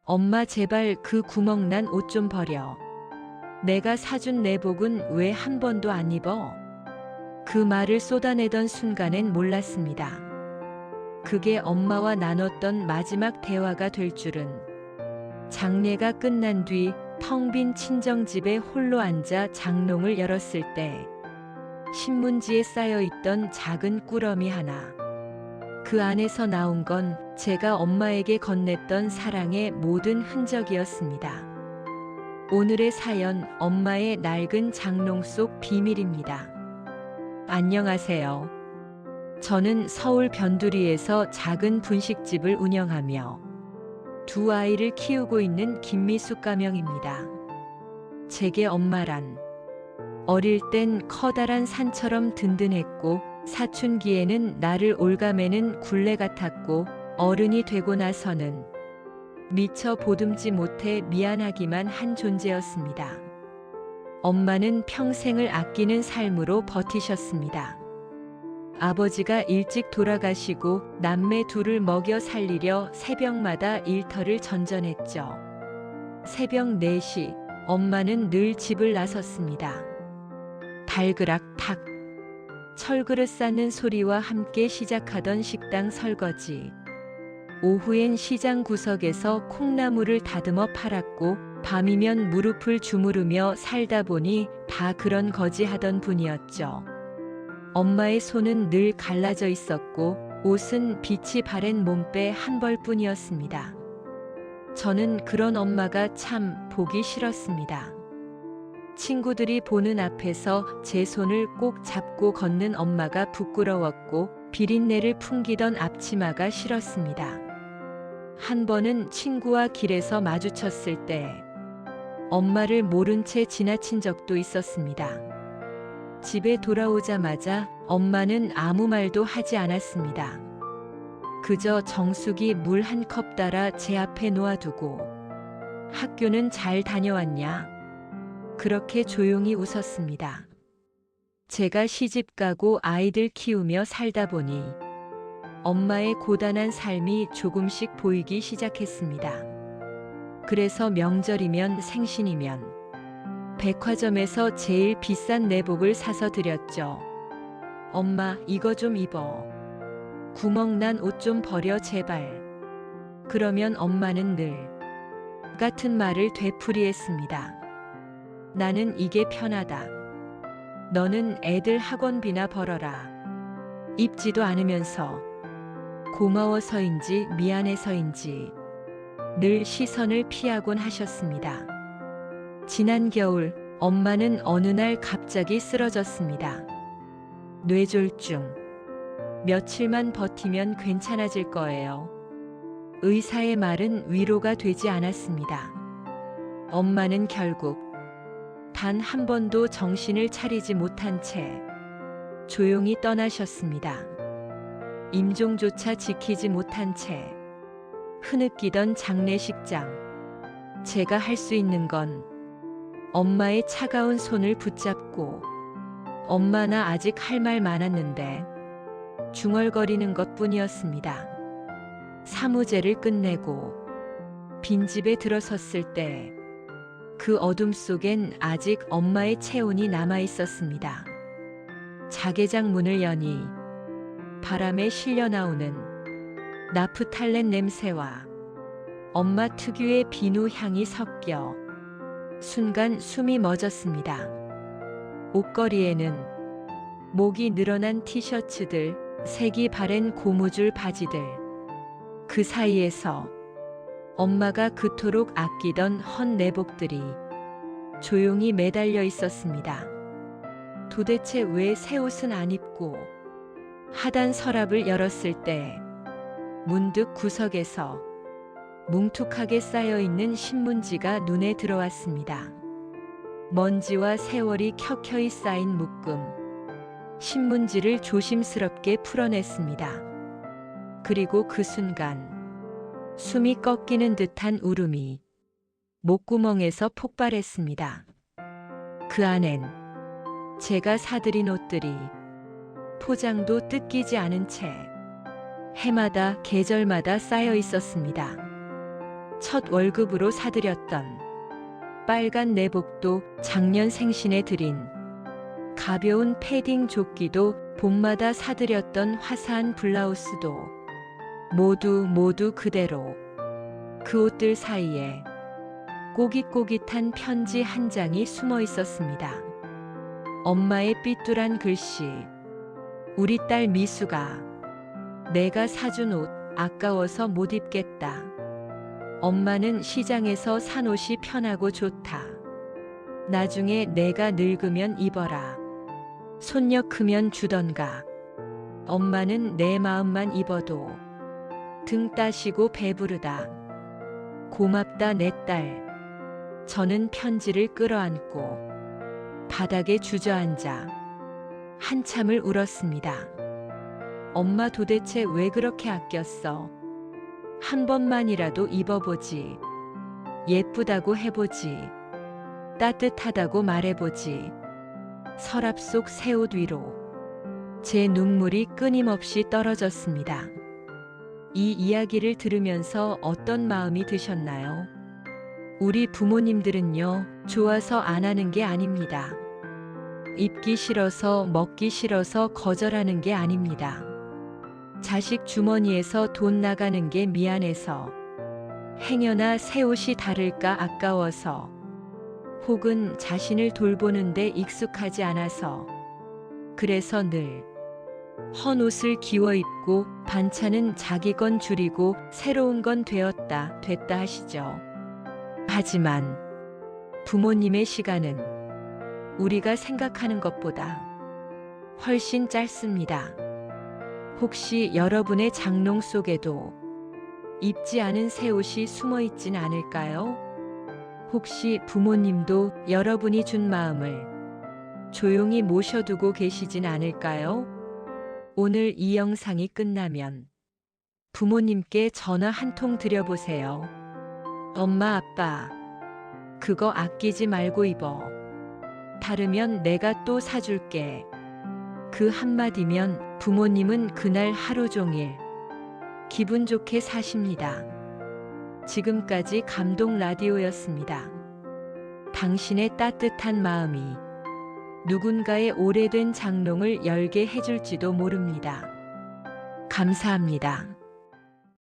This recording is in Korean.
엄마 제발 그 구멍 난 옷 좀 버려. 내가 사준 내복은 왜 한 번도 안 입어? 그 말을 쏟아내던 순간엔 몰랐습니다. 그게 엄마와 나눴던 마지막 대화가 될 줄은. 장례가 끝난 뒤 텅 빈 친정집에 홀로 앉아 장롱을 열었을 때 신문지에 쌓여있던 작은 꾸러미 하나. 그 안에서 나온 건 제가 엄마에게 건넸던 사랑의 모든 흔적이었습니다. 오늘의 사연, 엄마의 낡은 장롱 속 비밀입니다. 안녕하세요. 저는 서울 변두리에서 작은 분식집을 운영하며 두 아이를 키우고 있는 김미숙 가명입니다. 제게 엄마란 어릴 땐 커다란 산처럼 든든했고 사춘기에는 나를 올가매는 굴레 같았고 어른이 되고 나서는 미처 보듬지 못해 미안하기만 한 존재였습니다. 엄마는 평생을 아끼는 삶으로 버티셨습니다. 아버지가 일찍 돌아가시고 남매 둘을 먹여 살리려 새벽마다 일터를 전전했죠. 새벽 4시 엄마는 늘 집을 나섰습니다. 달그락탁 철그릇 쌓는 소리와 함께 시작하던 식당 설거지. 오후엔 시장 구석에서 콩나물을 다듬어 팔았고 밤이면 무릎을 주무르며 살다 보니 다 그런 거지 하던 분이었죠. 엄마의 손은 늘 갈라져 있었고 옷은 빛이 바랜 몸빼 한 벌뿐이었습니다. 저는 그런 엄마가 참 보기 싫었습니다. 친구들이 보는 앞에서 제 손을 꼭 잡고 걷는 엄마가 부끄러웠고 비린내를 풍기던 앞치마가 싫었습니다. 한 번은 친구와 길에서 마주쳤을 때 엄마를 모른 채 지나친 적도 있었습니다. 집에 돌아오자마자 엄마는 아무 말도 하지 않았습니다. 그저 정수기 물 한 컵 따라 제 앞에 놓아두고 학교는 잘 다녀왔냐? 그렇게 조용히 웃었습니다. 제가 시집 가고 아이들 키우며 살다 보니 엄마의 고단한 삶이 조금씩 보이기 시작했습니다. 그래서 명절이면 생신이면 백화점에서 제일 비싼 내복을 사서 드렸죠. 엄마, 이거 좀 입어. 구멍 난 옷 좀 버려 제발. 그러면 엄마는 늘 같은 말을 되풀이했습니다. 나는 이게 편하다. 너는 애들 학원비나 벌어라. 입지도 않으면서 고마워서인지 미안해서인지 늘 시선을 피하곤 하셨습니다. 지난 겨울 엄마는 어느 날 갑자기 쓰러졌습니다. 뇌졸중. 며칠만 버티면 괜찮아질 거예요. 의사의 말은 위로가 되지 않았습니다. 엄마는 결국 단 한 번도 정신을 차리지 못한 채 조용히 떠나셨습니다. 임종조차 지키지 못한 채 흐느끼던 장례식장. 제가 할 수 있는 건 엄마의 차가운 손을 붙잡고 엄마 나 아직 할 말 많았는데 중얼거리는 것뿐이었습니다. 사무제를 끝내고 빈집에 들어섰을 때 그 어둠 속엔 아직 엄마의 체온이 남아 있었습니다. 자개장 문을 여니 바람에 실려 나오는 나프탈렌 냄새와 엄마 특유의 비누 향이 섞여 순간 숨이 멎었습니다. 옷걸이에는 목이 늘어난 티셔츠들, 색이 바랜 고무줄 바지들. 그 사이에서 엄마가 그토록 아끼던 헌 내복들이 조용히 매달려 있었습니다. 도대체 왜 새 옷은 안 입고? 하단 서랍을 열었을 때 문득 구석에서 뭉툭하게 쌓여있는 신문지가 눈에 들어왔습니다. 먼지와 세월이 켜켜이 쌓인 묶음. 신문지를 조심스럽게 풀어냈습니다. 그리고 그 순간 숨이 꺾이는 듯한 울음이 목구멍에서 폭발했습니다. 그 안엔 제가 사들인 옷들이 포장도 뜯기지 않은 채 해마다 계절마다 쌓여 있었습니다. 첫 월급으로 사들였던 빨간 내복도 작년 생신에 드린 가벼운 패딩 조끼도 봄마다 사들였던 화사한 블라우스도 모두 그대로 그 옷들 사이에 꼬깃꼬깃한 편지 한 장이 숨어 있었습니다. 엄마의 삐뚤한 글씨. 우리 딸 미수가 내가 사준 옷 아까워서 못 입겠다. 엄마는 시장에서 산 옷이 편하고 좋다. 나중에 내가 늙으면 입어라. 손녀 크면 주던가. 엄마는 내 마음만 입어도 등 따시고 배부르다. 고맙다 내 딸. 저는 편지를 끌어안고 바닥에 주저앉아 한참을 울었습니다. 엄마 도대체 왜 그렇게 아꼈어? 한 번만이라도 입어보지. 예쁘다고 해보지. 따뜻하다고 말해보지. 서랍 속 새 옷 위로 제 눈물이 끊임없이 떨어졌습니다. 이 이야기를 들으면서 어떤 마음이 드셨나요? 우리 부모님들은요, 좋아서 안 하는 게 아닙니다. 입기 싫어서 먹기 싫어서 거절하는 게 아닙니다. 자식 주머니에서 돈 나가는 게 미안해서, 행여나 새 옷이 다를까 아까워서, 혹은 자신을 돌보는데 익숙하지 않아서, 그래서 늘 헌 옷을 기워 입고 반찬은 자기 건 줄이고 새로운 건 됐다 하시죠. 하지만 부모님의 시간은 우리가 생각하는 것보다 훨씬 짧습니다. 혹시 여러분의 장롱 속에도 입지 않은 새 옷이 숨어 있진 않을까요? 혹시 부모님도 여러분이 준 마음을 조용히 모셔두고 계시진 않을까요? 오늘 이 영상이 끝나면 부모님께 전화 한 통 드려보세요. 엄마, 아빠, 그거 아끼지 말고 입어. 다르면 내가 또 사줄게. 그 한마디면 부모님은 그날 하루 종일 기분 좋게 사십니다. 지금까지 감동 라디오였습니다. 당신의 따뜻한 마음이 누군가의 오래된 장롱을 열게 해줄지도 모릅니다. 감사합니다.